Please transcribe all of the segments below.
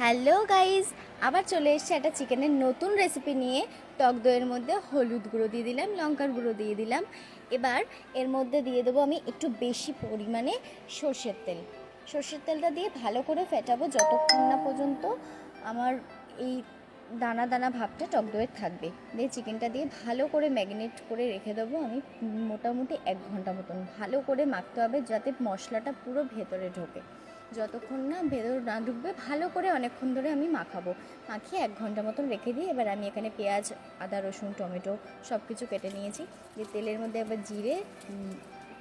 Hello guys, আবার চলে এসেছে একটা চিকেনের নতুন রেসিপি নিয়ে। টক দইয়ের মধ্যে হলুদ গুঁড়ো দিয়ে দিলাম, লঙ্কার গুঁড়ো দিয়ে দিলাম। এবার এর মধ্যে দিয়ে দেবো আমি একটু বেশি পরিমাণে সর্ষের তেল। সর্ষের তেলটা দিয়ে ভালো করে ফেটাবো যতক্ষণ না পর্যন্ত আমার এই দানা দানা ভাবটা টক দইয়ের থাকবে। দিয়ে চিকেনটা দিয়ে ভালো করে ম্যারিনেট করে রেখে দেবো আমি মোটামুটি 1 ঘন্টা মতন। ভালো করে মাখতে হবে যাতে মশলাটা পুরো ভেতরে ঢোকে। যতক্ষণ না ভেতর না ঢুকবে ভালো করে অনেকক্ষণ ধরে আমি মাখাবো। মাখিয়ে 1 ঘন্টা মতন রেখে দিই। এবার আমি এখানে পেঁয়াজ, আদা, রসুন, টমেটো সব কিছু কেটে নিয়েছি। যে তেলের মধ্যে এবার জিরে,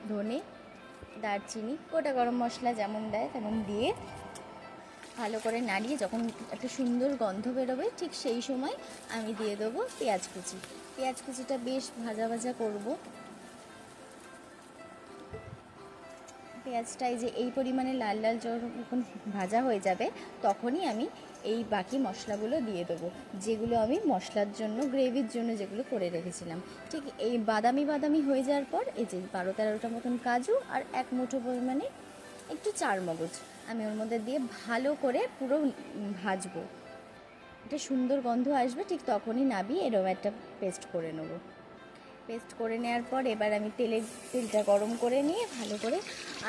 ধনে, দারচিনি, গোটা গরম মশলা যেমন দেয় তেমন দিয়ে ভালো করে নাড়িয়ে যখন একটা সুন্দর গন্ধ বেরোবে ঠিক সেই সময় আমি দিয়ে দেবো পেঁয়াজ কুচি। পেঁয়াজ কুচিটা বেশ ভাজা ভাজা করবো। পেঁয়াজটা এই পরিমাণে লাল লাল যখন ভাজা হয়ে যাবে তখনই আমি এই বাকি মশলাগুলো দিয়ে দেবো, যেগুলো আমি মশলার জন্য গ্রেভির জন্য যেগুলো করে রেখেছিলাম। ঠিক এই বাদামি বাদামি হয়ে যাওয়ার পর এই যে 12-13টা মতন কাজু আর 1 মুঠো পরিমাণে একটু চারমগজ আমি ওর মধ্যে দিয়ে ভালো করে পুরো ভাজবো। একটা সুন্দর গন্ধ আসবে, ঠিক তখনই নাবিয়ে এরকম একটা পেস্ট করে নেবো। পেস্ট করে নেওয়ার পর এবার আমি তেলটা গরম করে নিয়ে ভালো করে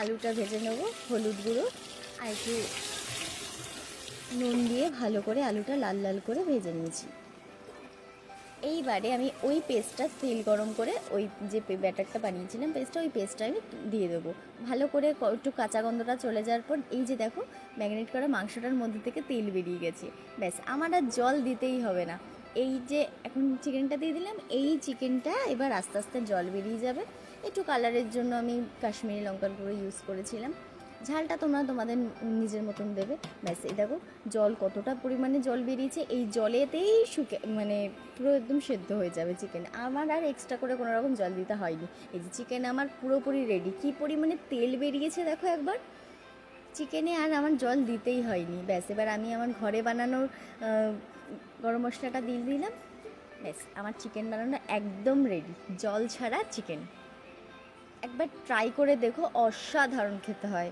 আলুটা ভেজে নেব। হলুদ গুঁড়ো আর একটু নুন দিয়ে ভালো করে আলুটা লাল লাল করে ভেজে নিয়েছি। এইবারে আমি ওই পেস্টটা তেল গরম করে ওই যে ব্যাটারটা বানিয়েছিলাম ওই পেস্টটা আমি দিয়ে দেবো। ভালো করে একটু কাঁচা গন্ধটা চলে যাওয়ার পর এই যে দেখো ম্যারিনেট করা মাংসটার মধ্যে থেকে তেল বেরিয়ে গেছে। ব্যাস, আমার আর জল দিতেই হবে না। এই যে এখন চিকেনটা দিয়ে দিলাম, এই চিকেনটা এবার আস্তে আস্তে জল বেরিয়ে যাবে। একটু কালারের জন্য আমি কাশ্মীরি লঙ্কার গুঁড়ো ইউজ করেছিলাম। ঝালটা তোমরা তোমাদের নিজের মতন দেবে। ব্যাস, এই দেখো জল কতটা পরিমাণে জল বেরিয়েছে। এই জলেতেই পুরো একদম সেদ্ধ হয়ে যাবে চিকেন। আমার আর এক্সট্রা করে কোনো রকম জল দিতে হয়নি। এই যে চিকেন আমার পুরোপুরি রেডি। কী পরিমাণে তেল বেরিয়েছে দেখো একবার। চিকেনে আর আমার জল দিতেই হয়নি। ব্যাস, এবার আমি আমার ঘরে বানানোর গরম মশলাটা দিয়ে দিলাম। ব্যাস, আমার চিকেন বানানো একদম রেডি। জল ছাড়া চিকেন। একবার ট্রাই করে দেখো, অসাধারণ খেতে হয়।